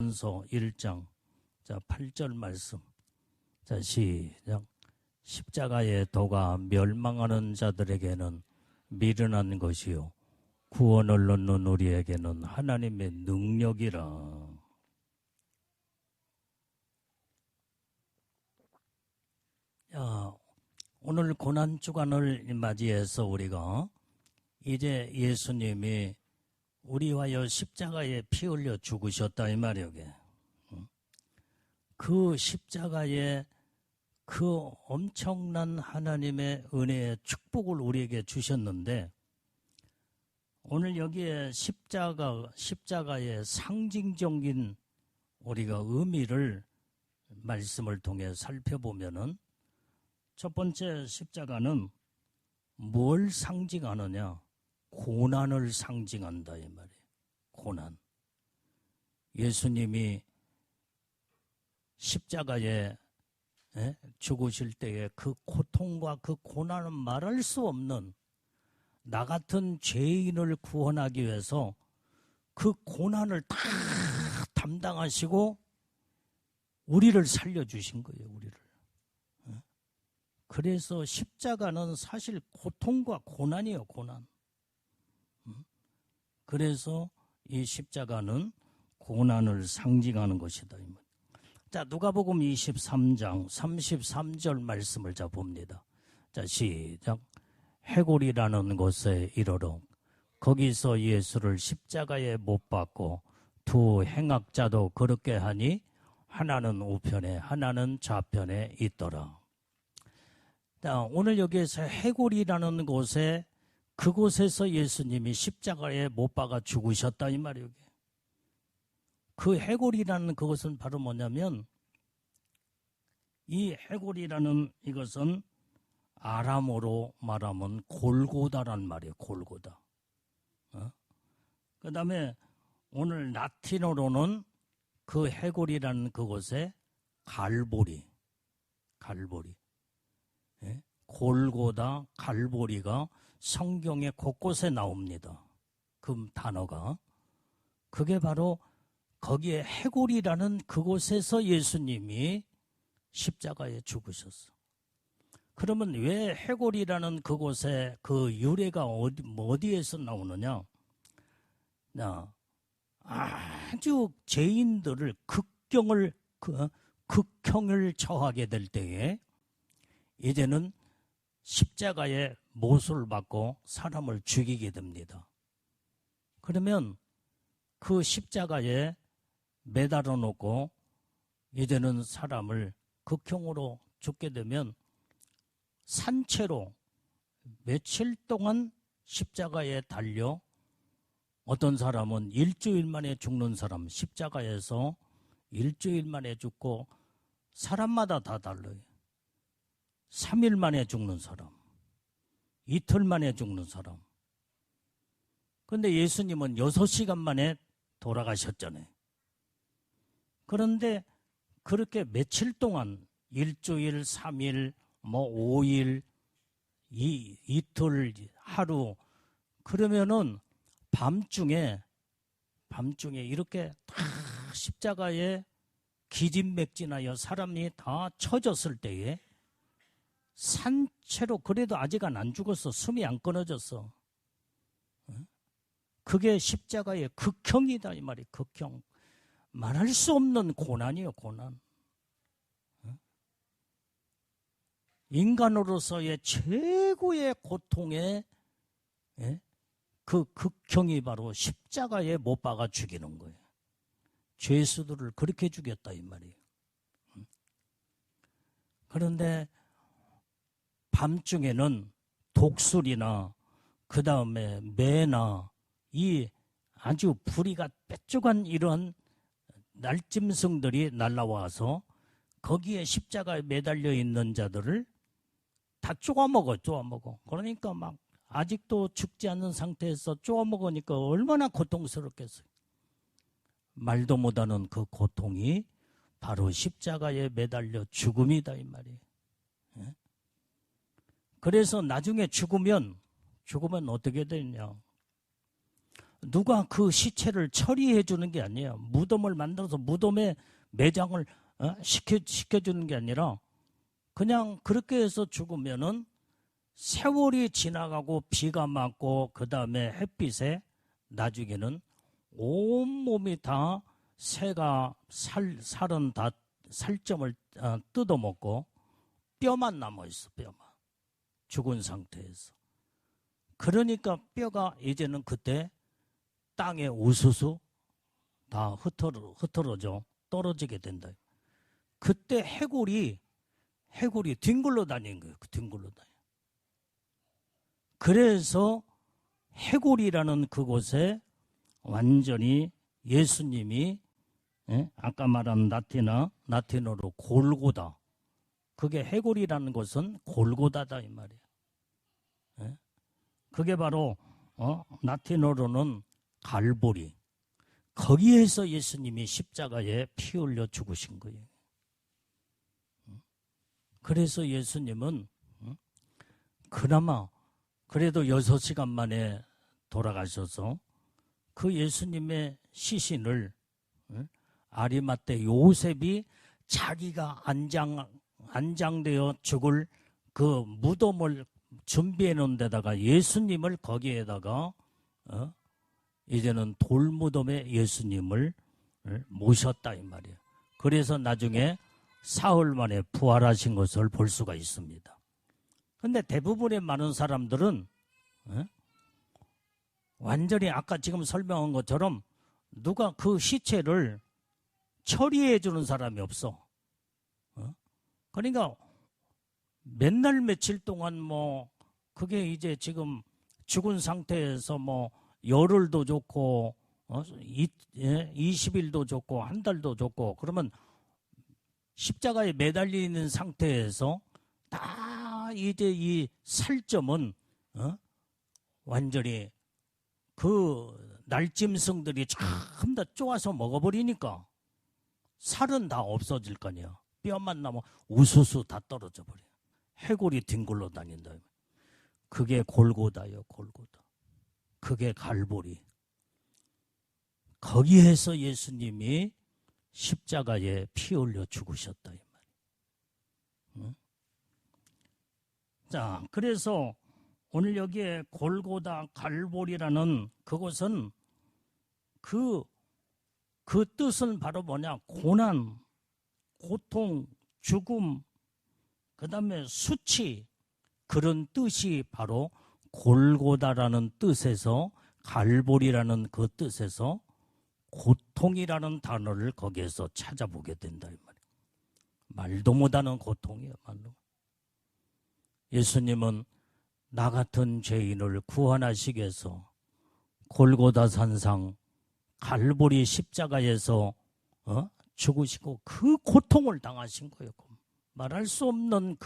전서 1장 8절 말씀. 시작. 십자가의 도가 멸망하는 자들에게는 미련한 것이요 구원을 얻는 우리에게는 하나님의 능력이라. 오늘 고난주간을 맞이해서 우리가 이제 예수님이 우리와여 십자가에 피 흘려 죽으셨다 이 말이에요. 그 십자가에 그 엄청난 하나님의 은혜의 축복을 우리에게 주셨는데, 오늘 여기에 십자가의 상징적인 우리가 의미를 말씀을 통해 살펴보면은, 첫 번째 십자가는 뭘 상징하느냐? 고난을 상징한다 이 말이에요. 고난. 예수님이 십자가에 죽으실 때에 그 고통과 그 고난은 말할 수 없는, 나 같은 죄인을 구원하기 위해서 그 고난을 다 담당하시고 우리를 살려주신 거예요. 우리를. 그래서 십자가는 사실 고통과 고난이에요. 고난. 그래서 이 십자가는 고난을 상징하는 것이다. 자, 누가복음 23장 33절 말씀을 봅니다. 자, 시작. 해골이라는 곳에 이르러 거기서 예수를 십자가에 못 박고 두 행악자도 그렇게 하니 하나는 우편에 하나는 좌편에 있더라. 자, 오늘 여기에서 해골이라는 곳에, 그곳에서 예수님이 십자가에 못 박아 죽으셨다 이 말이에요. 그 해골이라는 그것은 바로 뭐냐면, 이 해골이라는 이것은 아람어로 말하면 골고다란 말이에요. 골고다. 그 다음에 오늘 라틴어로는 그 해골이라는 그곳에 갈보리. 골고다, 갈보리가 성경에 곳곳에 나옵니다. 그 단어가. 그게 바로 거기에 해골이라는 그곳에서 예수님이 십자가에 죽으셨어. 그러면 왜 해골이라는 그곳에 그 유래가 어디에서 나오느냐? 아주 죄인들을 극형을 처하게 될 때에 이제는 십자가에 못을 박고 사람을 죽이게 됩니다. 그러면 그 십자가에 매달아 놓고 이제는 사람을 극형으로 죽게 되면 산채로 며칠 동안 십자가에 달려, 어떤 사람은 일주일 만에 죽는 사람, 십자가에서 일주일 만에 죽고, 사람마다 다 달라요. 3일 만에 죽는 사람, 이틀 만에 죽는 사람. 그런데 예수님은 6시간 만에 돌아가셨잖아요. 그런데 그렇게 며칠 동안, 일주일, 3일, 5일, 이틀, 하루, 그러면은 밤중에 이렇게 다 십자가에 기진맥진하여 사람이 다 처졌을 때에 산채로, 그래도 아직은 안 죽었어. 숨이 안 끊어졌어. 그게 십자가의 극형이다 이 말이에요. 극형. 말할 수 없는 고난이에요. 고난. 인간으로서의 최고의 고통의 그 극형이 바로 십자가에 못 박아 죽이는 거예요. 죄수들을 그렇게 죽였다 이 말이에요. 그런데 밤중에는 독수리나 그 다음에 매나 이 아주 부리가 빼쭉한 이런 날짐승들이 날아와서 거기에 십자가에 매달려 있는 자들을 다 쪼아먹어. 그러니까 막 아직도 죽지 않는 상태에서 쪼아먹으니까 얼마나 고통스럽겠어요. 말도 못하는 그 고통이 바로 십자가에 매달려 죽음이다 이 말이에요. 그래서 나중에 죽으면 어떻게 되냐? 누가 그 시체를 처리해 주는 게 아니에요. 무덤을 만들어서 무덤에 매장을 시켜주는 게 아니라 그냥 그렇게 해서 죽으면은 세월이 지나가고 비가 맞고 그 다음에 햇빛에 나중에는 온몸이 다 새가 살은 다 살점을 뜯어먹고 뼈만 남아있어. 뼈만. 죽은 상태에서. 그러니까 뼈가 이제는 그때 땅에 우수수 다 흩어져 떨어지게 된다. 그때 해골이 뒹굴러 다니는 거예요. 뒹굴러 다니. 그래서 해골이라는 그곳에 완전히 예수님이 아까 말한 라틴어로 골고다. 그게 해골이라는 것은 골고다다 이 말이에요. 그게 바로 라틴어로는 갈보리. 거기에서 예수님이 십자가에 피 흘려 죽으신 거예요. 그래서 예수님은 그나마 그래도 6시간 만에 돌아가셔서 그 예수님의 시신을 아리마대 요셉이 자기가 안장되어 죽을 그 무덤을 준비해 놓은 데다가 예수님을 거기에다가 이제는 돌무덤에 예수님을 모셨다 이 말이에요. 그래서 나중에 사흘 만에 부활하신 것을 볼 수가 있습니다. 그런데 대부분의 많은 사람들은 완전히 아까 지금 설명한 것처럼 누가 그 시체를 처리해 주는 사람이 없어. 그러니까 맨날 며칠 동안 뭐 그게 이제 지금 죽은 상태에서 뭐 열흘도 좋고 20일도 좋고 한 달도 좋고 그러면 십자가에 매달려 있는 상태에서 다 이제 이 살점은 완전히 그 날짐승들이 전부 다 쪼아서 먹어버리니까 살은 다 없어질 거 아니야. 뼈만 남아 우수수 다 떨어져 버려. 해골이 뒹굴러 다닌다. 그게 골고다요, 골고다. 그게 갈보리. 거기에서 예수님이 십자가에 피 흘려 죽으셨다 이 말이에요. 자, 그래서 오늘 여기에 골고다 갈보리라는 그것은 그 뜻은 바로 뭐냐? 고난, 고통, 죽음, 그 다음에 수치, 그런 뜻이 바로 골고다라는 뜻에서 갈보리라는 그 뜻에서 고통이라는 단어를 거기에서 찾아보게 된다 이 말이에요. 말도 못하는 고통이에요. 말로. 예수님은 나 같은 죄인을 구원하시기 위해서 골고다 산상 갈보리 십자가에서 죽으시고 그 고통을 당하신 거예요. 말할 수 없는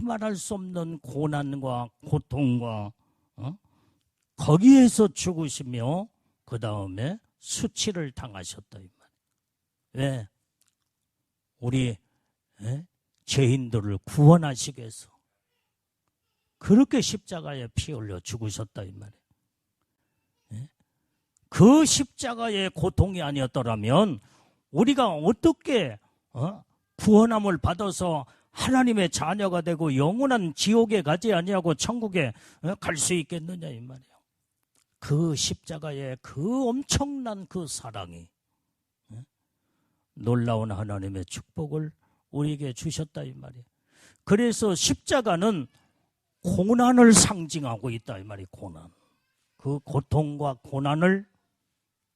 말할 수 없는 고난과 고통과 거기에서 죽으시며 그 다음에 수치를 당하셨다 이 말. 왜? 우리 죄인들을 구원하시기 위해서 그렇게 십자가에 피 흘려 죽으셨다 이 말이에요. 그 십자가의 고통이 아니었더라면 우리가 어떻게 구원함을 받아서 하나님의 자녀가 되고 영원한 지옥에 가지 아니하고 천국에 갈 수 있겠느냐 이 말이에요. 그 십자가의 그 엄청난 그 사랑이 놀라운 하나님의 축복을 우리에게 주셨다 이 말이에요. 그래서 십자가는 고난을 상징하고 있다 이 말이에요. 고난. 그 고통과 고난을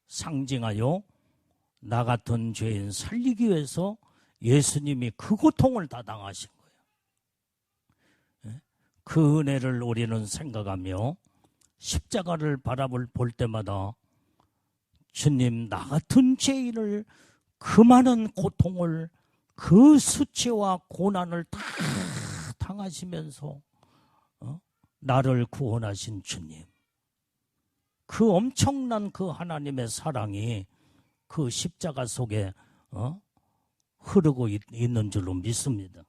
상징하여 나 같은 죄인 살리기 위해서 예수님이 그 고통을 다 당하신 거예요. 그 은혜를 우리는 생각하며 십자가를 바라볼 때마다 주님 나 같은 죄인을 그 많은 고통을 그 수치와 고난을 다 당하시면서 나를 구원하신 주님 그 엄청난 그 하나님의 사랑이 그 십자가 속에 흐르고 있는 줄로 믿습니다.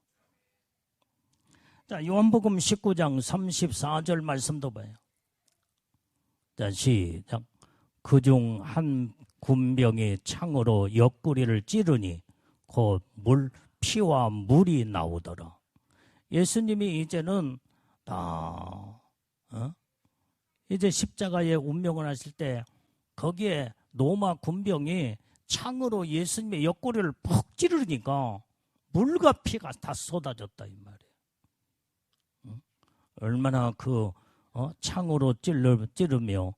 자, 요한복음 19장 34절 말씀도 봐요. 자, 시작. 그중 한 군병이 창으로 옆구리를 찌르니 곧 피와 물이 나오더라. 예수님이 이제는 이제 십자가의 운명을 하실 때 거기에 로마 군병이 창으로 예수님의 옆구리를 푹 찌르니까 물과 피가 다 쏟아졌다 이 말이에요. 얼마나 창으로 찌르며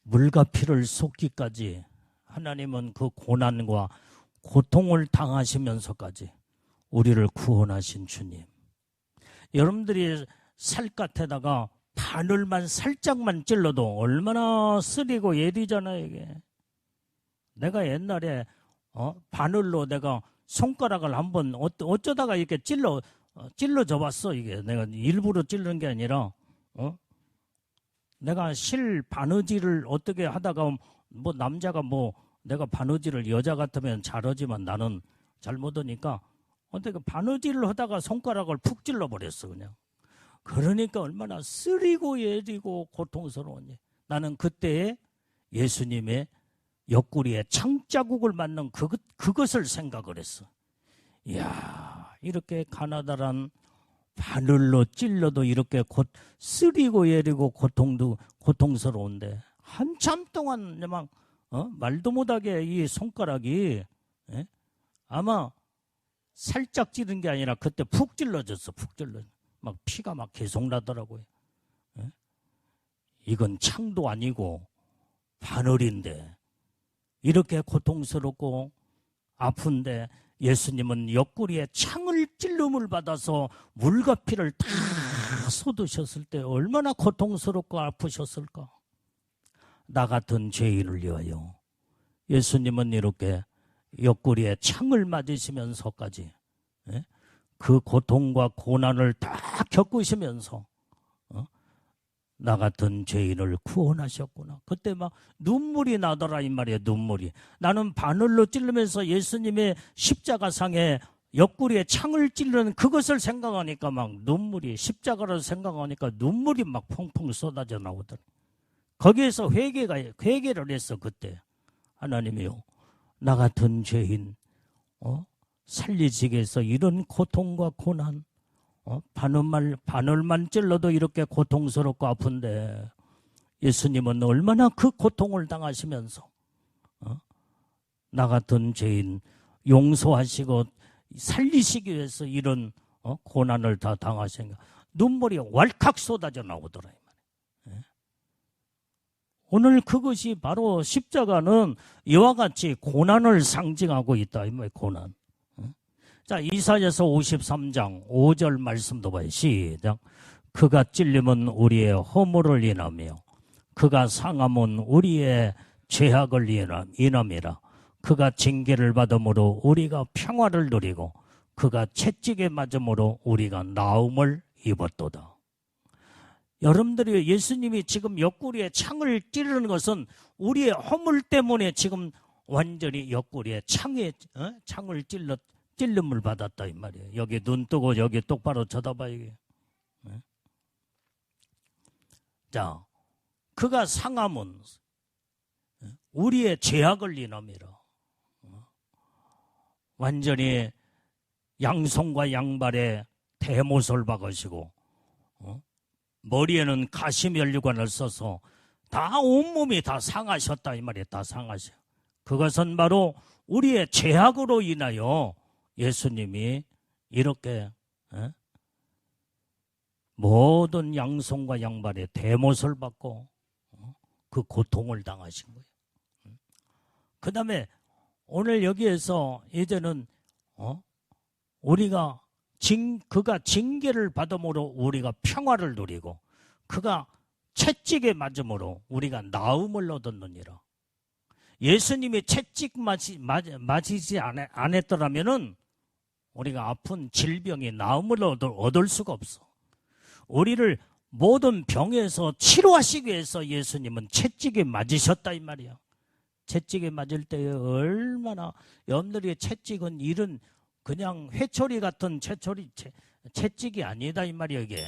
물과 피를 쏟기까지 하나님은 그 고난과 고통을 당하시면서까지 우리를 구원하신 주님. 여러분들이 살갗에다가 바늘만 살짝만 찔러도 얼마나 쓰리고 예리잖아요 이게. 내가 옛날에 바늘로 내가 손가락을 한번 어쩌다가 이렇게 찔러져 봤어. 이게 내가 일부러 찌르는 게 아니라 내가 실 바느질을 어떻게 하다가 뭐 남자가 내가 바느질을 여자 같으면 잘하지만 나는 잘 못하니까 어떻게 바느질을 하다가 손가락을 푹 찔러버렸어 그냥. 그러니까 얼마나 쓰리고 예리고 고통스러웠니. 나는 그때에 예수님의 옆구리에 창자국을 맞는 그것을 생각을 했어. 이야, 이렇게 가나다란 바늘로 찔러도 이렇게 쓰리고 예리고 고통스러운데 한참 동안 막 말도 못하게 이 손가락이 아마 살짝 찌른 게 아니라 그때 푹 찔러졌어. 푹 찔러. 막 피가 막 계속 나더라고요. 이건 창도 아니고 바늘인데 이렇게 고통스럽고 아픈데 예수님은 옆구리에 창을 찔름을 받아서 물과 피를 다 쏟으셨을 때 얼마나 고통스럽고 아프셨을까. 나 같은 죄인을 위하여 예수님은 이렇게 옆구리에 창을 맞으시면서까지 그 고통과 고난을 다 겪으시면서 나 같은 죄인을 구원하셨구나. 그때 막 눈물이 나더라 이 말이에요. 눈물이. 나는 바늘로 찔르면서 예수님의 십자가상에 옆구리에 창을 찌르는 그것을 생각하니까 막 눈물이, 십자가를 생각하니까 눈물이 막 펑펑 쏟아져 나오더라. 거기에서 회개를 했어. 그때 하나님이요, 나 같은 죄인 살리시기 위해서 이런 고통과 고난, 바늘만 찔러도 이렇게 고통스럽고 아픈데 예수님은 얼마나 그 고통을 당하시면서 나 같은 죄인 용서하시고 살리시기 위해서 이런 고난을 다 당하시니까 눈물이 왈칵 쏟아져 나오더라. 오늘 그것이 바로 십자가는 이와 같이 고난을 상징하고 있다. 이 말이에요. 고난. 자, 이사야서 53장 5절 말씀도 봐요. 시작. 그가 찔림은 우리의 허물을 인하며 그가 상함은 우리의 죄악을 인함이라. 그가 징계를 받음으로 우리가 평화를 누리고 그가 채찍에 맞음으로 우리가 나음을 입었도다. 여러분들이 예수님이 지금 옆구리에 창을 찌르는 것은 우리의 허물 때문에 지금 완전히 옆구리에 창을 찔림을 받았다 이 말이에요. 여기 눈 뜨고 여기 똑바로 쳐다봐 이게. 자, 그가 상함은 우리의 죄악을 인함이라. 완전히 양손과 양발에 대못을 박으시고 머리에는 가시면류관을 써서 다 온몸이 다 상하셨다 이 말이에요. 다 상하셔. 그것은 바로 우리의 죄악으로 인하여 예수님이 이렇게 모든 양손과 양발에 대못을 받고 그 고통을 당하신 거예요. 그 다음에 오늘 여기에서 이제는 우리가 그가 징계를 받음으로 우리가 평화를 누리고 그가 채찍에 맞음으로 우리가 나음을 얻었느니라. 예수님이 채찍 맞이지 않았더라면은 우리가 아픈 질병이 나음을 얻을 수가 없어. 우리를 모든 병에서 치료하시기 위해서 예수님은 채찍에 맞으셨다 이 말이야. 채찍에 맞을 때 얼마나 여러분들이 채찍은 이런 그냥 회초리 같은 채찍이 아니다 이 말이야 이게.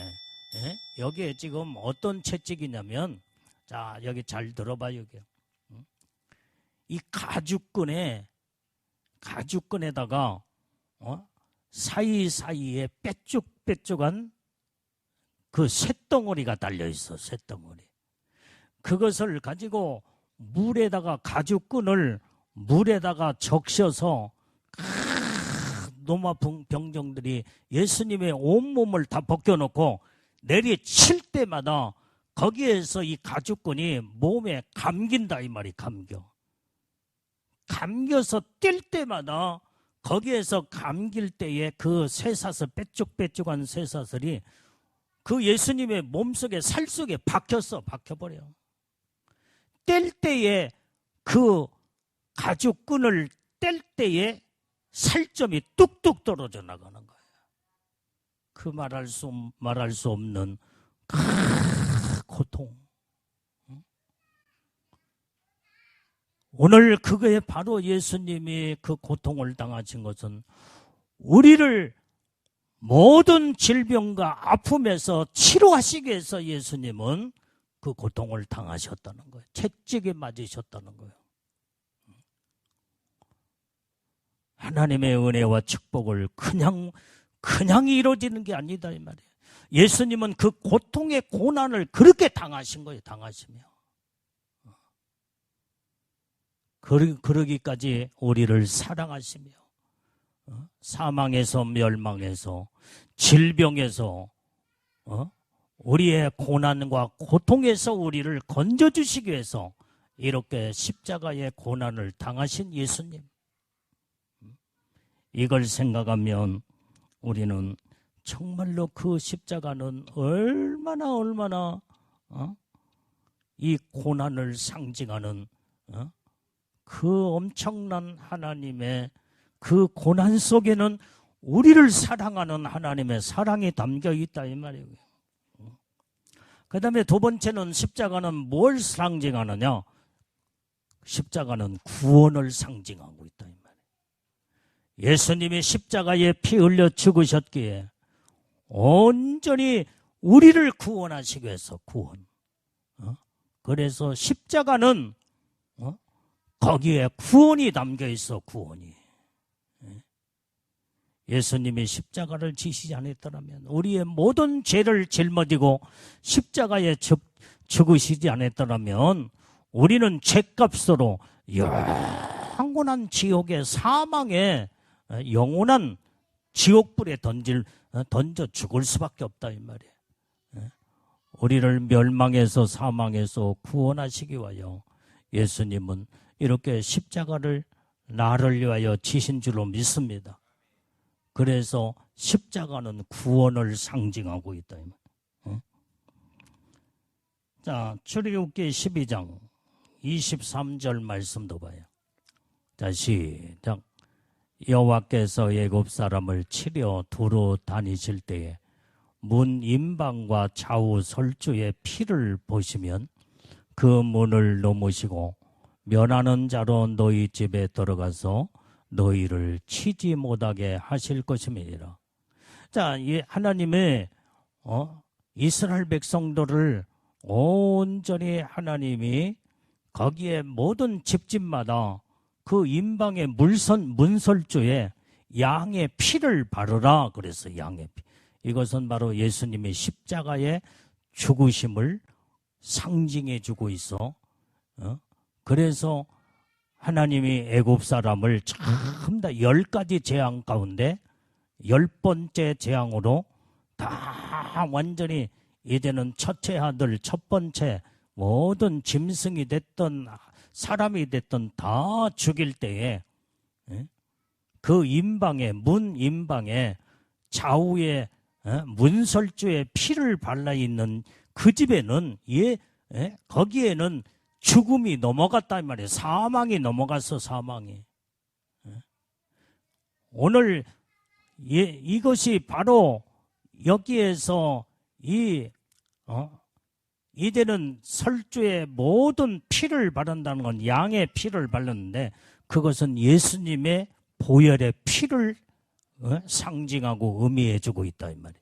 여기에 지금 어떤 채찍이냐면 자, 여기 잘 들어봐, 여기. 이 가죽끈에다가 사이사이에 빼쭉빼쭉한 그 쇳덩어리가 달려있어. 쇳덩어리. 그것을 가지고 가죽끈을 물에다가 적셔서 노마 병정들이 예수님의 온몸을 다 벗겨놓고 내리칠 때마다 거기에서 이 가죽끈이 몸에 감긴다 이 말이. 감겨서 뛸 때마다 거기에서 감길 때에 그 쇠사슬, 빼쭉빼쭉한 쇠사슬이 그 예수님의 몸속에 살 속에 박혀버려. 뗄 때에 그 가죽끈을 뗄 때에 살점이 뚝뚝 떨어져 나가는 거예요. 그 말할 수 없는 고통. 오늘 그거에 바로 예수님이 그 고통을 당하신 것은 우리를 모든 질병과 아픔에서 치료하시기 위해서 예수님은 그 고통을 당하셨다는 거예요. 채찍에 맞으셨다는 거예요. 하나님의 은혜와 축복을 그냥 이루어지는 게 아니다 이 말이에요. 예수님은 그 고통의 고난을 그렇게 당하신 거예요. 당하시며 그러기까지 우리를 사랑하시며 사망에서 멸망에서 질병에서 우리의 고난과 고통에서 우리를 건져주시기 위해서 이렇게 십자가의 고난을 당하신 예수님, 이걸 생각하면 우리는 정말로 그 십자가는 얼마나 이 고난을 상징하는 그 엄청난 하나님의 그 고난 속에는 우리를 사랑하는 하나님의 사랑이 담겨 있다 이 말이에요. 그 다음에 두 번째는 십자가는 뭘 상징하느냐? 십자가는 구원을 상징하고 있다 이 말이에요. 예수님이 십자가에 피 흘려 죽으셨기에 온전히 우리를 구원하시기 위해서 구원. 그래서 십자가는 거기에 구원이 담겨 있어. 구원이. 예수님이 십자가를 지시지 않았더라면, 우리의 모든 죄를 짊어지고 십자가에 죽으시지 않았더라면 우리는 죄값으로 영원한 지옥의 사망에 영원한 지옥불에 던져 죽을 수밖에 없다 이 말이에요. 우리를 멸망에서 사망에서 구원하시기 위하여 예수님은 이렇게 십자가를 나를 위하여 지신 줄로 믿습니다. 그래서 십자가는 구원을 상징하고 있다. 자, 출애굽기 12장 23절 말씀도 봐요. 자, 시작. 여호와께서 애굽 사람을 치려 두루 다니실 때에 문 임방과 좌우 설주의 피를 보시면 그 문을 넘으시고 면하는 자로 너희 집에 들어가서 너희를 치지 못하게 하실 것임이니라. 자, 이 하나님의 이스라엘 백성들을 온전히 하나님이 거기에 모든 집집마다 그 임방의 문설주에 양의 피를 바르라 그래서 양의 피. 이것은 바로 예수님의 십자가의 죽으심을 상징해 주고 있어. 그래서 하나님이 애굽 사람을 전부 다 10가지 재앙 가운데 10번째 재앙으로 다 완전히 이제는 첫째 아들, 첫 번째 모든 짐승이 됐던 사람이 됐던 다 죽일 때에 그 임방에 문 임방에 좌우에 문설주에 피를 발라 있는 그 집에는 거기에는 죽음이 넘어갔단 말이에요. 사망이 넘어갔어. 사망이. 오늘 이것이 바로 여기에서 이제는 설주에 모든 피를 바른다는 건 양의 피를 바르는데 그것은 예수님의 보혈의 피를 상징하고 의미해주고 있다 이 말이에요.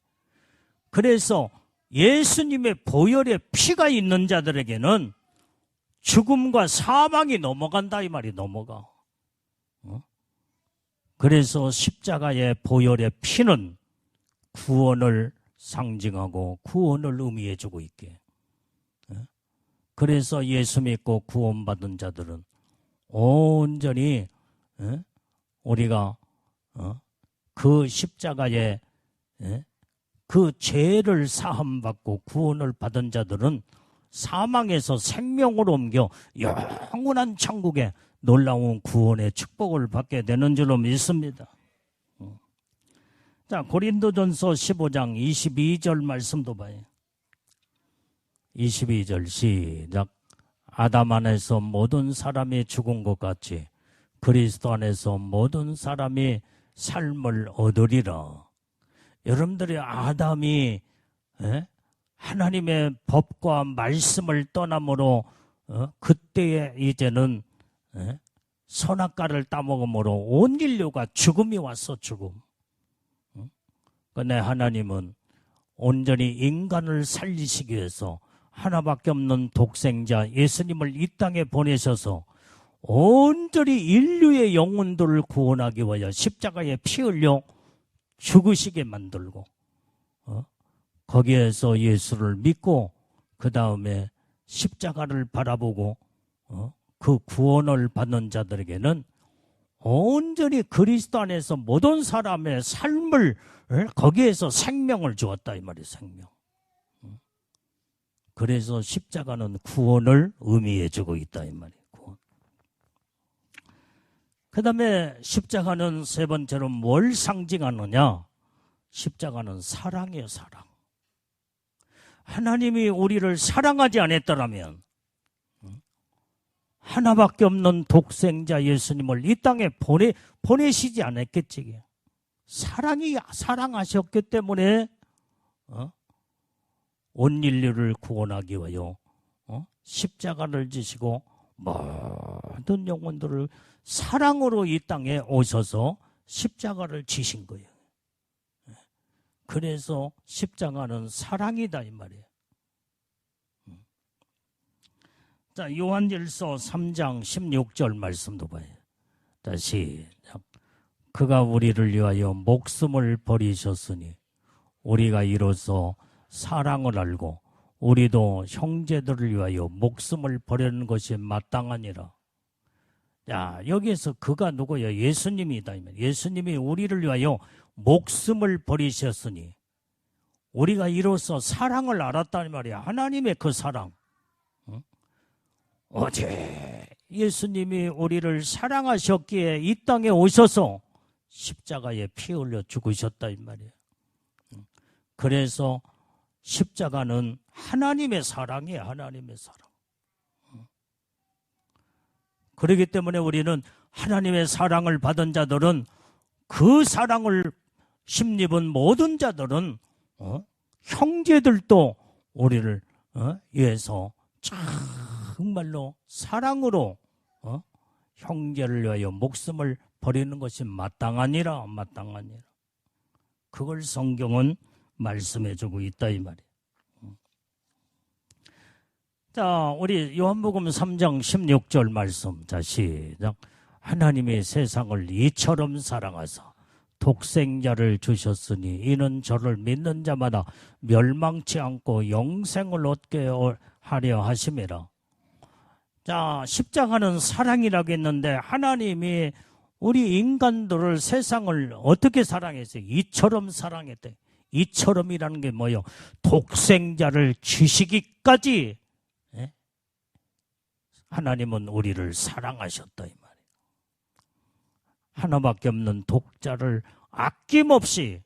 그래서 예수님의 보혈의 피가 있는 자들에게는 죽음과 사망이 넘어간다 이 말이 넘어가. 그래서 십자가의 보혈의 피는 구원을 상징하고 구원을 의미해주고 있게. 그래서 예수 믿고 구원받은 자들은 온전히 우리가 그 십자가의 그 죄를 사함받고 구원을 받은 자들은 사망에서 생명으로 옮겨 영원한 천국에 놀라운 구원의 축복을 받게 되는 줄로 믿습니다. 자, 고린도전서 15장 22절 말씀도 봐요. 22절 시작. 아담 안에서 모든 사람이 죽은 것 같이 그리스도 안에서 모든 사람이 삶을 얻으리라. 여러분들이 아담이 하나님의 법과 말씀을 떠남으로 그때에 이제는 선악과를 따먹음으로 온 인류가 죽음이 왔어. 죽음. 근데 하나님은 온전히 인간을 살리시기 위해서 하나밖에 없는 독생자 예수님을 이 땅에 보내셔서 온전히 인류의 영혼들을 구원하기 위하여 십자가에 피 흘려 죽으시게 만들고 거기에서 예수를 믿고 그 다음에 십자가를 바라보고 그 구원을 받는 자들에게는 온전히 그리스도 안에서 모든 사람의 삶을 거기에서 생명을 주었다 이 말이에요. 생명. 그래서 십자가는 구원을 의미해주고 있다 이 말이에요. 구원. 그 다음에 십자가는 세 번째로 뭘 상징하느냐? 십자가는 사랑이에요. 사랑. 하나님이 우리를 사랑하지 않았더라면 하나밖에 없는 독생자 예수님을 이 땅에 보내시지 않았겠지. 사랑하셨기 때문에 온 인류를 구원하기 위하여 십자가를 지시고 모든 영혼들을 사랑으로 이 땅에 오셔서 십자가를 지신 거예요. 그래서 십자가는 사랑이다 이 말이에요. 자, 요한일서 3장 16절 말씀도 봐요. 다시 그가 우리를 위하여 목숨을 버리셨으니 우리가 이로써 사랑을 알고 우리도 형제들을 위하여 목숨을 버리는 것이 마땅하니라. 자, 여기에서 그가 누구예요? 예수님이다. 예수님이 우리를 위하여 목숨을 버리셨으니 우리가 이로써 사랑을 알았다는 말이야. 하나님의 그 사랑. 어제 예수님이 우리를 사랑하셨기에 이 땅에 오셔서 십자가에 피 흘려 죽으셨다 이 말이에요. 그래서 십자가는 하나님의 사랑이에요. 하나님의 사랑. 그렇기 때문에 우리는 하나님의 사랑을 받은 자들은 그 사랑을 힘입은 모든 자들은 형제들도 우리를 위해서 정말로 사랑으로 형제를 위하여 목숨을 버리는 것이 마땅하니라. 마땅하니라. 그걸 성경은 말씀해주고 있다 이 말이에요. 자, 우리 요한복음 3장 16절 말씀. 자, 시작. 하나님이 세상을 이처럼 사랑하사 독생자를 주셨으니 이는 저를 믿는 자마다 멸망치 않고 영생을 얻게 하려 하심이라. 자, 십자가는 사랑이라고 했는데 하나님이 우리 인간들을 세상을 어떻게 사랑했어요? 이처럼 사랑했대. 이처럼이라는 게 뭐예요? 독생자를 주시기까지 하나님은 우리를 사랑하셨다 이 말이에요. 하나밖에 없는 독자를 아낌없이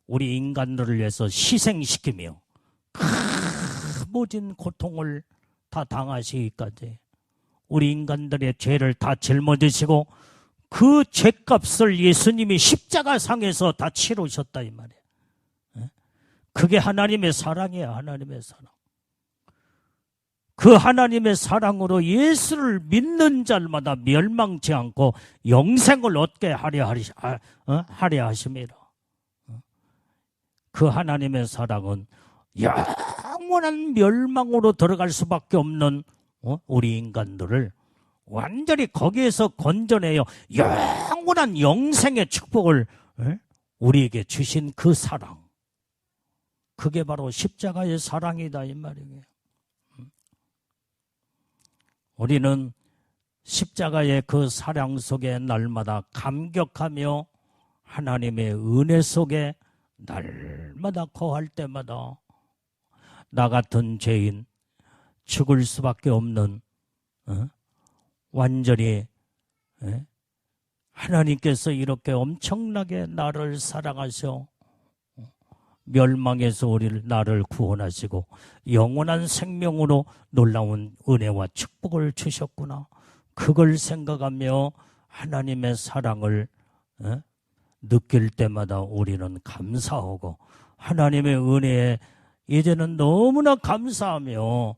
우리 인간들을 위해서 희생시키며 모진 고통을 다 당하시기까지 우리 인간들의 죄를 다 짊어지시고 그 죄값을 예수님이 십자가상에서 다 치르셨다 이 말이에요. 그게 하나님의 사랑이에요. 하나님의 사랑. 그 하나님의 사랑으로 예수를 믿는 자마다 멸망치 않고 영생을 얻게 하려 하심이라. 그 하나님의 사랑은 영원한 멸망으로 들어갈 수밖에 없는 우리 인간들을 완전히 거기에서 건져내요. 영원한 영생의 축복을 우리에게 주신 그 사랑. 그게 바로 십자가의 사랑이다 이 말이에요. 우리는 십자가의 그 사랑 속에 날마다 감격하며 하나님의 은혜 속에 날마다 거할 때마다 나 같은 죄인, 죽을 수밖에 없는 완전히 하나님께서 이렇게 엄청나게 나를 사랑하셔 멸망에서 나를 구원하시고 영원한 생명으로 놀라운 은혜와 축복을 주셨구나. 그걸 생각하며 하나님의 사랑을 느낄 때마다 우리는 감사하고 하나님의 은혜에 이제는 너무나 감사하며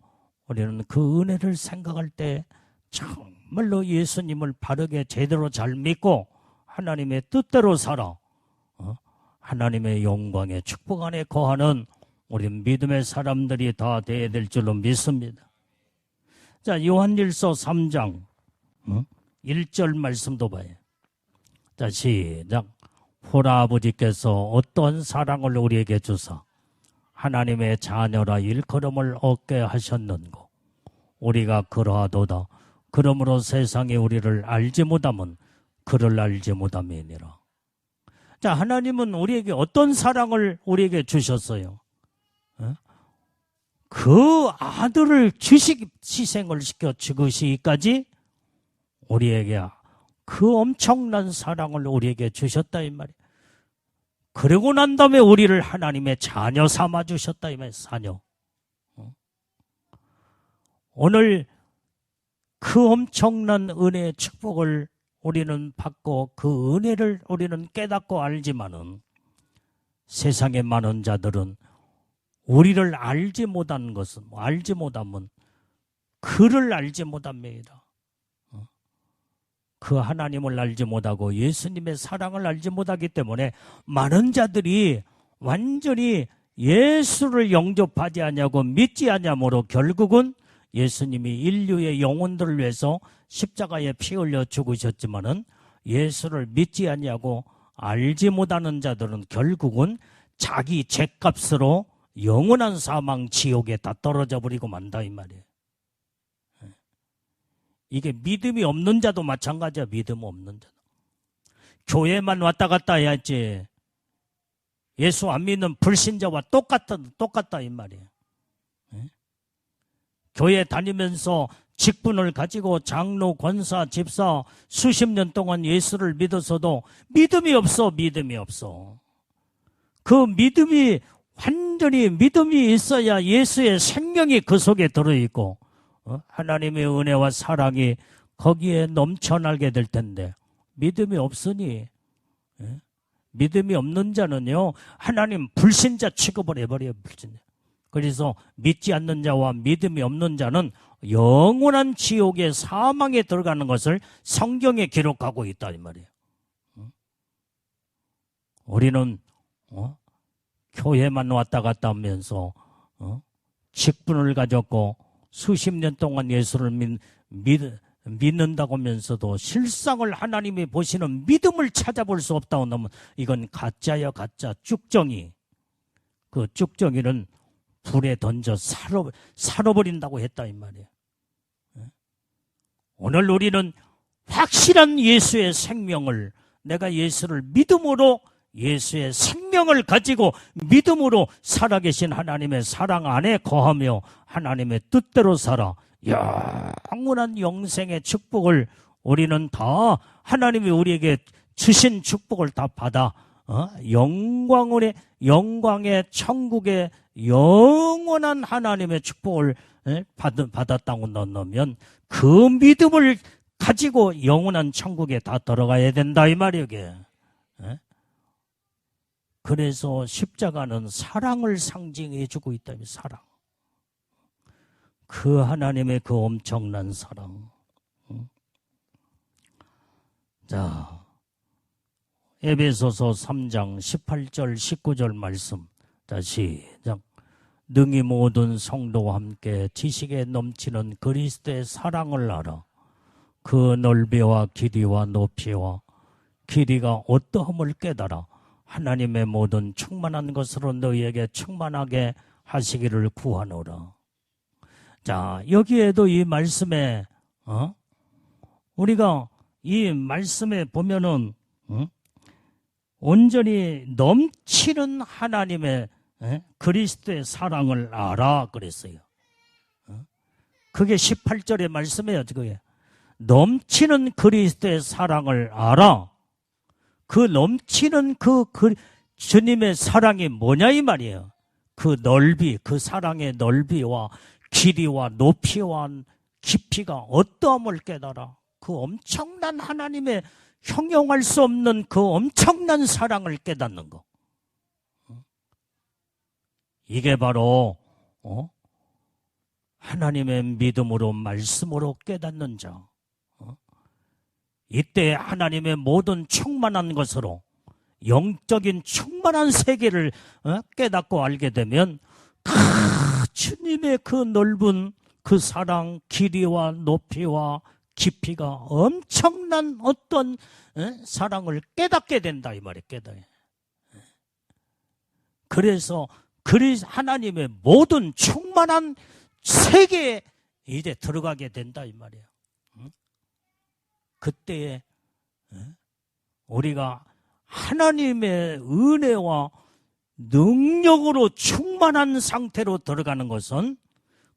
우리는 그 은혜를 생각할 때 정말로 예수님을 바르게 제대로 잘 믿고 하나님의 뜻대로 살아 하나님의 영광의 축복 안에 거하는 우리 믿음의 사람들이 다 되어야 될 줄로 믿습니다. 자, 요한일서 3장 1절 말씀도 봐요. 자, 시작. 보라, 아버지께서 어떠한 사랑을 우리에게 주사 하나님의 자녀라 일컬음을 얻게 하셨는고 우리가 그러하도다. 그러므로 세상이 우리를 알지 못함은 그를 알지 못함이니라. 자, 하나님은 우리에게 어떤 사랑을 우리에게 주셨어요? 그 아들을 희생을 시켜 죽으시기까지 우리에게 그 엄청난 사랑을 우리에게 주셨다 이 말이에요. 그러고 난 다음에 우리를 하나님의 자녀 삼아 주셨다 이 말이에요. 자녀. 오늘 그 엄청난 은혜의 축복을 우리는 받고 그 은혜를 우리는 깨닫고 알지만은 세상의 많은 자들은 우리를 알지 못한 것은 알지 못하면 그를 알지 못합니다. 그 하나님을 알지 못하고 예수님의 사랑을 알지 못하기 때문에 많은 자들이 완전히 예수를 영접하지 않냐고 믿지 않냐므로 결국은 예수님이 인류의 영혼들을 위해서 십자가에 피 흘려 죽으셨지만은 예수를 믿지 않냐고 알지 못하는 자들은 결국은 자기 죄값으로 영원한 사망 지옥에 다 떨어져 버리고 만다 이 말이에요. 이게 믿음이 없는 자도 마찬가지야. 믿음 없는 자도. 교회만 왔다 갔다 해야지. 예수 안 믿는 불신자와 똑같다 이 말이에요. 교회 다니면서 직분을 가지고 장로, 권사, 집사 수십 년 동안 예수를 믿어서도 믿음이 없어. 그 믿음이 완전히 믿음이 있어야 예수의 생명이 그 속에 들어있고 하나님의 은혜와 사랑이 거기에 넘쳐나게 될 텐데 믿음이 없으니 믿음이 없는 자는요 하나님 불신자 취급을 해버려요. 불신자. 그래서 믿지 않는 자와 믿음이 없는 자는 영원한 지옥의 사망에 들어가는 것을 성경에 기록하고 있다 이 말이에요. 우리는 교회만 왔다 갔다 하면서 직분을 가졌고 수십 년 동안 예수를 믿는다고 하면서도 실상을 하나님이 보시는 믿음을 찾아볼 수 없다고 하면 이건 가짜야 가짜. 쭉정이. 그 쭉정이는 불에 던져 살아버린다고 했다 이 말이에요. 오늘 우리는 확실한 예수의 생명을 내가 예수를 믿음으로 예수의 생명을 가지고 믿음으로 살아계신 하나님의 사랑 안에 거하며 하나님의 뜻대로 살아 영원한 영생의 축복을 우리는 다 하나님이 우리에게 주신 축복을 다 받아 영광의 천국의 영원한 하나님의 축복을 받았다고 넣으면 그 믿음을 가지고 영원한 천국에 다 들어가야 된다 이 말이에요. 이게. 그래서 십자가는 사랑을 상징해 주고 있다. 사랑. 그 하나님의 그 엄청난 사랑. 자, 에베소서 3장 18절 19절 말씀. 자, 시작. 능히 모든 성도와 함께 지식에 넘치는 그리스도의 사랑을 알아 그 넓이와 길이와 높이와 길이가 어떠함을 깨달아 하나님의 모든 충만한 것으로 너희에게 충만하게 하시기를 구하노라. 자, 여기에도 이 말씀에 우리가 이 말씀에 보면은 온전히 넘치는 하나님의 그리스도의 사랑을 알아 그랬어요. 그게 18절의 말씀이에요. 그게 넘치는 그리스도의 사랑을 알아. 그 넘치는 그 주님의 사랑이 뭐냐 이 말이에요. 그 넓이, 그 사랑의 넓이와 길이와 높이와 깊이가 어떠함을 깨달아. 그 엄청난 하나님의 형용할 수 없는 그 엄청난 사랑을 깨닫는 거. 이게 바로 하나님의 믿음으로 말씀으로 깨닫는 자. 이때 하나님의 모든 충만한 것으로 영적인 충만한 세계를 깨닫고 알게 되면 주님의 그 넓은 그 사랑, 길이와 높이와 깊이가 엄청난 어떤 사랑을 깨닫게 된다 이 말이에요. 깨닫게. 그래서 하나님의 모든 충만한 세계에 이제 들어가게 된다 이 말이에요. 그때에 우리가 하나님의 은혜와 능력으로 충만한 상태로 들어가는 것은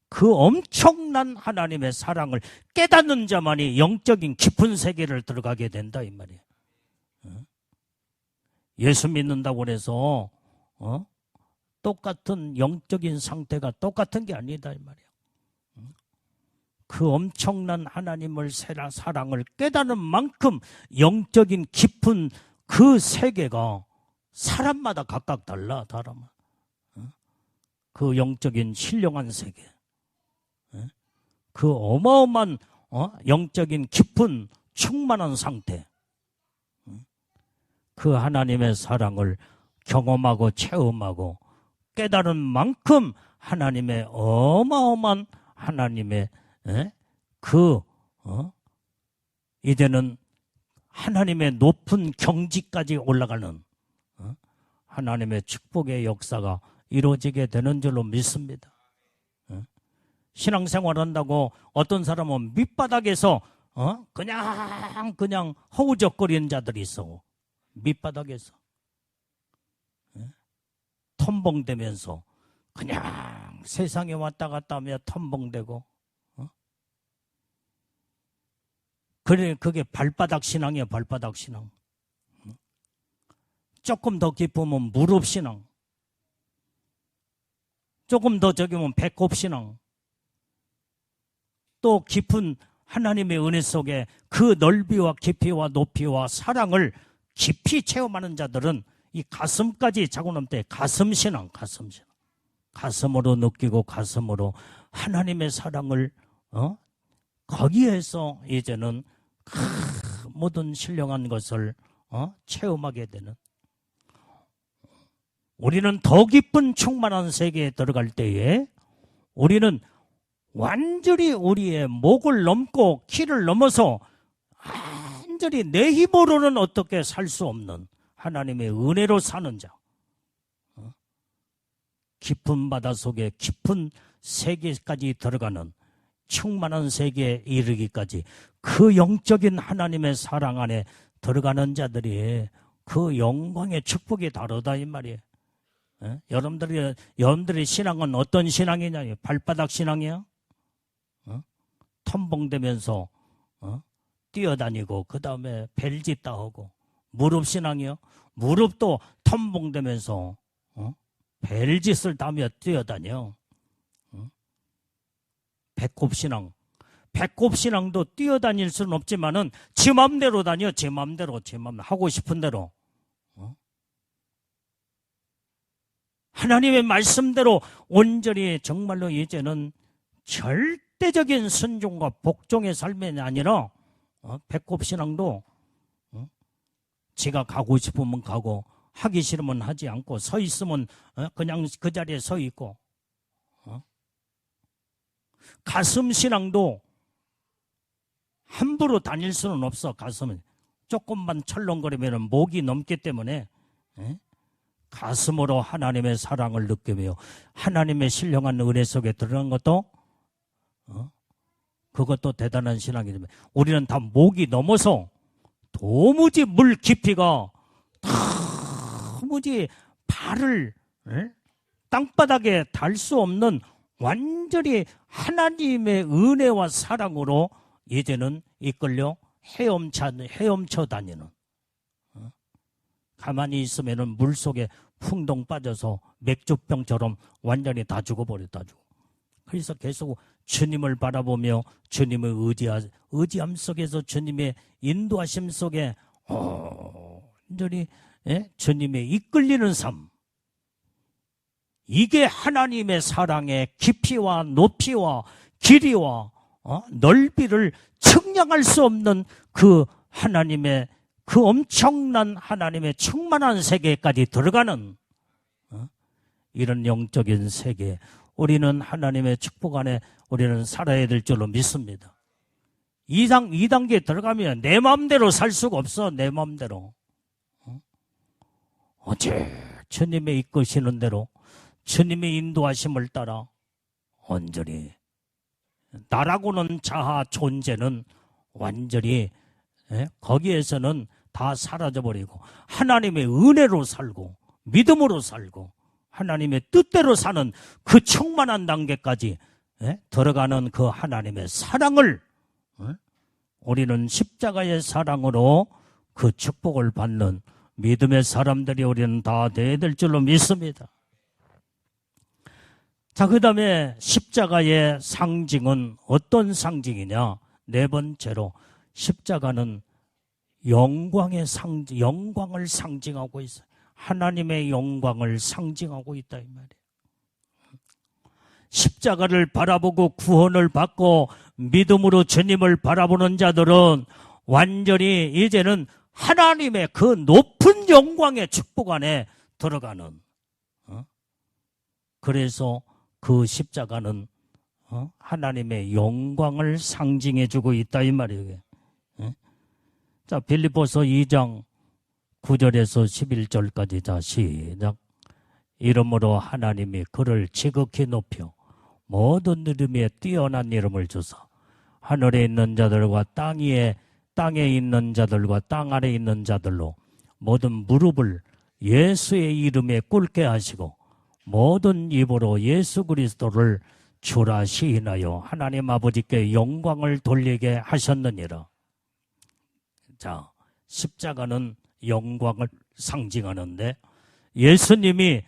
그 엄청난 하나님의 사랑을 깨닫는 자만이 영적인 깊은 세계를 들어가게 된다 이 말이에요. 예수 믿는다고 해서 똑같은 영적인 상태가 똑같은 게 아니다 이 말이에요. 그 엄청난 하나님을 사랑을 깨닫는 만큼 영적인 깊은 그 세계가 사람마다 각각 달라. 그 영적인 신령한 세계, 그 어마어마한 영적인 깊은 충만한 상태, 그 하나님의 사랑을 경험하고 체험하고 깨달은 만큼 하나님의 어마어마한 하나님의 이제는 하나님의 높은 경지까지 올라가는 하나님의 축복의 역사가 이루어지게 되는 줄로 믿습니다. 신앙생활 한다고 어떤 사람은 밑바닥에서 그냥 허우적거리는 자들이 있어. 밑바닥에서 텀벙대면서 그냥 세상에 왔다 갔다 하며 텀벙대고, 그래, 그게 발바닥 신앙이에요. 발바닥 신앙. 조금 더 깊으면 무릎 신앙, 조금 더 저기면 배꼽 신앙, 또 깊은 하나님의 은혜 속에 그 넓이와 깊이와 높이와 사랑을 깊이 체험하는 자들은 이 가슴까지 자고 난 때 가슴 신앙, 가슴 신앙. 가슴으로 느끼고 가슴으로 하나님의 사랑을 거기에서 이제는 모든 신령한 것을 체험하게 되는, 우리는 더 깊은 충만한 세계에 들어갈 때에 우리는 완전히 우리의 목을 넘고 키를 넘어서 완전히 내 힘으로는 어떻게 살 수 없는 하나님의 은혜로 사는 자, 깊은 바다 속에 깊은 세계까지 들어가는 충만한 세계에 이르기까지 그 영적인 하나님의 사랑 안에 들어가는 자들이 그 영광의 축복이 다르다 이 말이에요. 여러분들의 신앙은 어떤 신앙이냐? 발바닥 신앙이야? 텀벙대면서 뛰어다니고 그 다음에 벨짓다 하고, 무릎 신앙이요? 무릎도 텀벙대면서 벨짓을 따며 뛰어다녀. 배꼽 신앙, 배꼽 신앙도 뛰어다닐 수는 없지만은 지 맘대로 다녀. 지 맘대로 하고 싶은 대로. 하나님의 말씀대로 온전히 정말로 이제는 절대적인 순종과 복종의 삶이 아니라 배꼽 신앙도 지가 가고 싶으면 가고 하기 싫으면 하지 않고 서 있으면 그냥 그 자리에 서 있고 가슴 신앙도 함부로 다닐 수는 없어. 가슴은 조금만 철렁거리면 목이 넘기 때문에 가슴으로 하나님의 사랑을 느끼며 하나님의 신령한 은혜 속에 들어간 것도 그것도 대단한 신앙이지만, 우리는 다 목이 넘어서 도무지 물 깊이가 도무지 발을 땅바닥에 달 수 없는 완전히 하나님의 은혜와 사랑으로 이제는 이끌려 헤엄쳐 다니는, 가만히 있으면은 물 속에 풍덩 빠져서 맥주병처럼 완전히 다 죽어버려. 그래서 계속 주님을 바라보며 주님의 의지함 속에서, 주님의 인도하심 속에 완전히 주님의 이끌리는 삶, 이게 하나님의 사랑의 깊이와 높이와 길이와 넓이를 측량할 수 없는 그 하나님의 그 엄청난 하나님의 충만한 세계까지 들어가는 이런 영적인 세계, 우리는 하나님의 축복 안에 우리는 살아야 될 줄로 믿습니다. 2단계에 들어가면 내 마음대로 살 수가 없어. 내 마음대로. 어째 주님의 이끄시는 대로, 주님의 인도하심을 따라 온전히 나라고는 자아 존재는 완전히 거기에서는 다 사라져버리고 하나님의 은혜로 살고 믿음으로 살고 하나님의 뜻대로 사는 그 충만한 단계까지 들어가는 그 하나님의 사랑을 우리는 십자가의 사랑으로 그 축복을 받는 믿음의 사람들이 우리는 다 돼야 될 줄로 믿습니다. 자, 그 다음에 십자가의 상징은 어떤 상징이냐? 네 번째로 십자가는 영광을 상징하고 있어요. 하나님의 영광을 상징하고 있다 이 말이에요. 십자가를 바라보고 구원을 받고 믿음으로 주님을 바라보는 자들은 완전히 이제는 하나님의 그 높은 영광의 축복 안에 들어가는, 그래서 그 십자가는 하나님의 영광을 상징해주고 있다 이 말이에요. 자, 빌립보서 2장 9절에서 11절까지 자 시작. 이러므로 하나님이 그를 지극히 높여 모든 이름에 뛰어난 이름을 주사 하늘에 있는 자들과 땅에 있는 자들과 땅 아래에 있는 자들로 모든 무릎을 예수의 이름에 꿇게 하시고 모든 입으로 예수 그리스도를 주라 시인하여 하나님 아버지께 영광을 돌리게 하셨느니라. 자, 십자가는 영광을 상징하는데 예수님이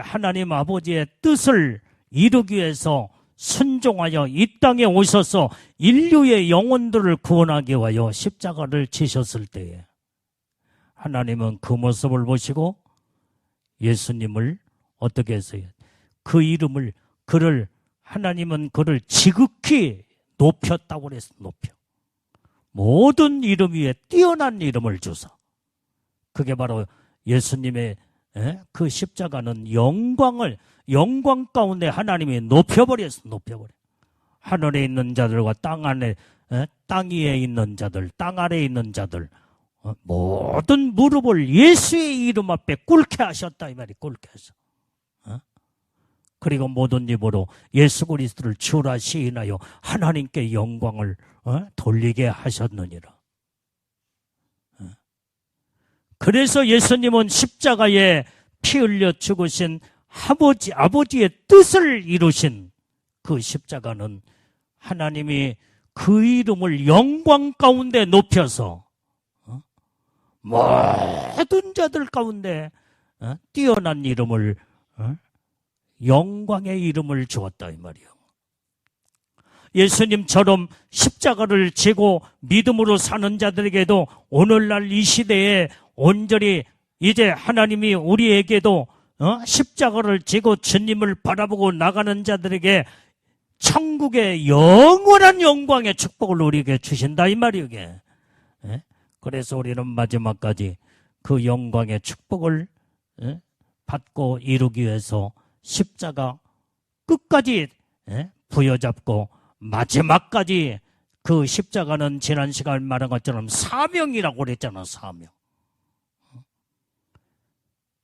하나님 아버지의 뜻을 이루기 위해서 순종하여 이 땅에 오셔서 인류의 영혼들을 구원하기 위하여 십자가를 지셨을 때에 하나님은 그 모습을 보시고 예수님을 어떻게 했어요? 그 이름을, 하나님은 그를 지극히 높였다고 그랬어요. 높여. 모든 이름 위에 뛰어난 이름을 주사. 그게 바로 예수님의 그 십자가는 영광 가운데 하나님이 높여버렸어. 하늘에 있는 자들과 땅 위에 있는 자들, 땅 아래에 있는 자들, 모든 무릎을 예수의 이름 앞에 꿇게 하셨다 이 말이. 꿇게 하셨어. 그리고 모든 입으로 예수 그리스도를 주라 시인하여 하나님께 영광을 돌리게 하셨느니라. 그래서 예수님은 십자가에 피 흘려 죽으신 아버지의 뜻을 이루신 그 십자가는 하나님이 그 이름을 영광 가운데 높여서 모든 자들 가운데 뛰어난 이름을, 영광의 이름을 주었다 이 말이에요. 예수님처럼 십자가를 지고 믿음으로 사는 자들에게도 오늘날 이 시대에 온전히 이제 하나님이 우리에게도 십자가를 지고 주님을 바라보고 나가는 자들에게 천국의 영원한 영광의 축복을 우리에게 주신다 이 말이에요. 이게. 그래서 우리는 마지막까지 그 영광의 축복을 받고 이루기 위해서 십자가 끝까지 부여잡고 마지막까지 그 십자가는 지난 시간 말한 것처럼 사명이라고 그랬잖아. 사명.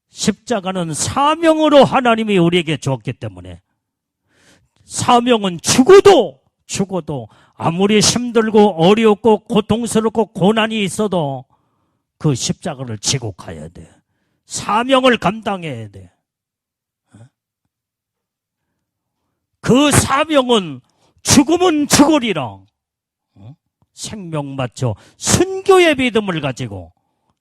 십자가는 사명으로 하나님이 우리에게 주었기 때문에 사명은 죽어도 아무리 힘들고 어렵고 고통스럽고 고난이 있어도 그 십자가를 지고 가야 돼. 사명을 감당해야 돼. 그 사명은 죽으면 죽으리라. 생명 바쳐 순교의 믿음을 가지고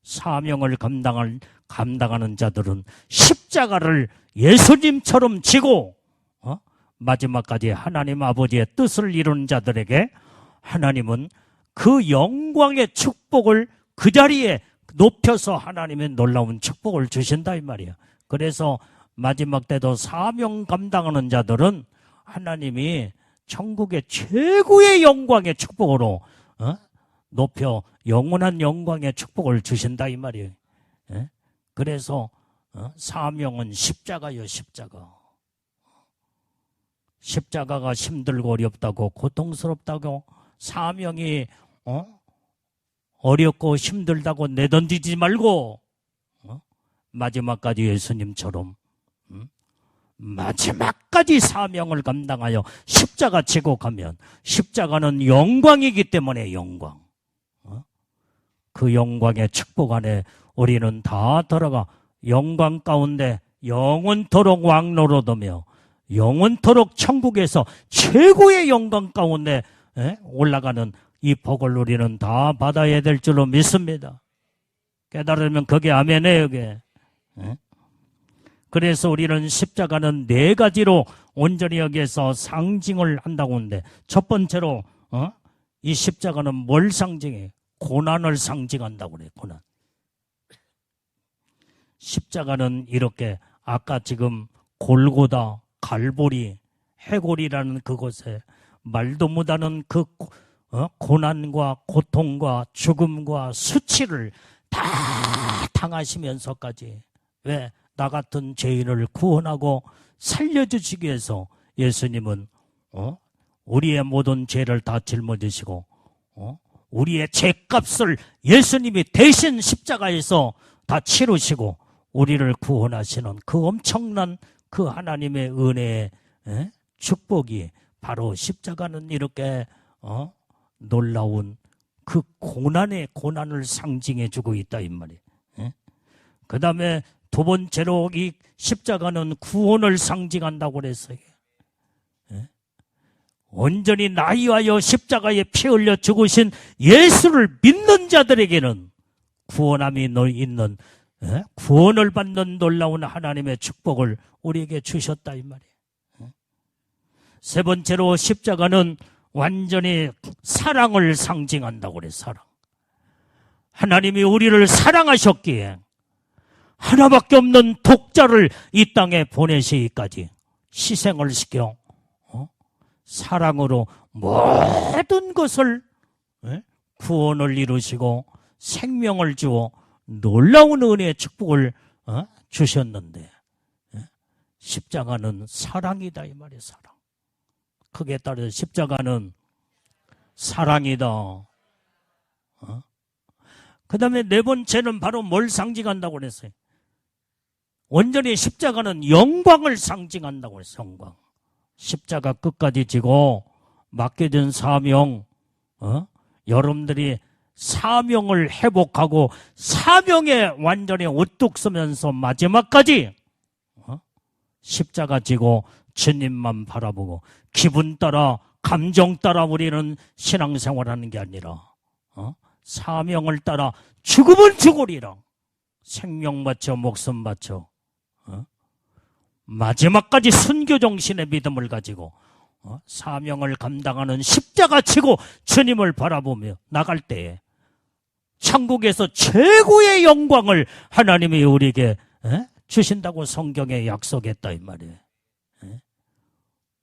사명을 감당하는 자들은 십자가를 예수님처럼 지고 마지막까지 하나님 아버지의 뜻을 이루는 자들에게 하나님은 그 영광의 축복을 그 자리에 높여서 하나님의 놀라운 축복을 주신다 이 말이야. 그래서 마지막 때도 사명 감당하는 자들은 하나님이 천국의 최고의 영광의 축복으로 높여 영원한 영광의 축복을 주신다 이 말이에요. 그래서 사명은 십자가요. 십자가가 힘들고 어렵다고 고통스럽다고 사명이 어렵고 힘들다고 내던지지 말고 마지막까지 예수님처럼 마지막까지 사명을 감당하여 십자가 지고 가면 십자가는 영광이기 때문에 영광. 그 영광의 축복 안에 우리는 다 들어가 영광 가운데 영원토록 왕노릇하며 영원토록 천국에서 최고의 영광 가운데 올라가는 이 복을 우리는 다 받아야 될 줄로 믿습니다. 깨달으면 그게 아멘이에요. 그게. 그래서 우리는 십자가는 네 가지로 온전히 여기에서 상징을 한다고 하는데 첫 번째로 이 십자가는 뭘 상징해? 고난을 상징한다고 그래요. 고난. 십자가는 이렇게 아까 지금 골고다, 갈보리, 해골이라는 그곳에 말도 못하는 그 고난과 고통과 죽음과 수치를 다 당하시면서까지 왜? 나 같은 죄인을 구원하고 살려주시기 위해서 예수님은 우리의 모든 죄를 다 짊어지시고 우리의 죄값을 예수님이 대신 십자가에서 다 치르시고 우리를 구원하시는 그 엄청난 그 하나님의 은혜의 축복이 바로 십자가는 이렇게 놀라운 그 고난을 상징해 주고 있다 이 말이에요. 그 다음에 두 번째로 이 십자가는 구원을 상징한다고 그랬어요. 온전히 나 위하여 십자가에 피 흘려 죽으신 예수를 믿는 자들에게는 구원함이 있는 구원을 받는 놀라운 하나님의 축복을 우리에게 주셨다 이 말이에요. 세 번째로 십자가는 완전히 사랑을 상징한다고 그래. 사랑. 하나님이 우리를 사랑하셨기에 하나밖에 없는 독자를 이 땅에 보내시기까지 희생을 시켜 사랑으로 모든 것을 구원을 이루시고 생명을 주어 놀라운 은혜의 축복을 주셨는데 십자가는 사랑이다 이 말이에요. 사랑. 크게 따라서 십자가는 사랑이다. 그 다음에 네 번째는 바로 뭘 상징한다고 그랬어요? 온전히 십자가는 영광을 상징한다고 그랬어요. 영광. 십자가 끝까지 지고 맡겨진 사명, 여러분들이 사명을 회복하고 사명에 완전히 우뚝 서면서 마지막까지 십자가 지고 주님만 바라보고 기분 따라 감정 따라 우리는 신앙생활하는 게 아니라 사명을 따라 죽으면 죽으리라. 생명 바쳐 목숨 바쳐 마지막까지 순교 정신의 믿음을 가지고 사명을 감당하는 십자가 치고 주님을 바라보며 나갈 때에 천국에서 최고의 영광을 하나님이 우리에게 주신다고 성경에 약속했다 이 말이에요.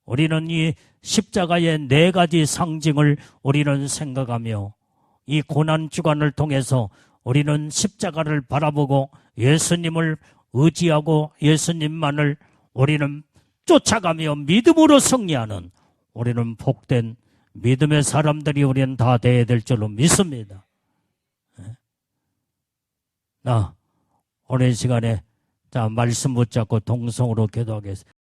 우리는 이 십자가의 네 가지 상징을 우리는 생각하며 이 고난 주간을 통해서 우리는 십자가를 바라보고 예수님을 의지하고 예수님만을 우리는 쫓아가며 믿음으로 승리하는 우리는 복된 믿음의 사람들이 우리는 다 돼야 될 줄로 믿습니다. 오늘 시간에 자 말씀 붙잡고 동성으로 기도하겠습니다.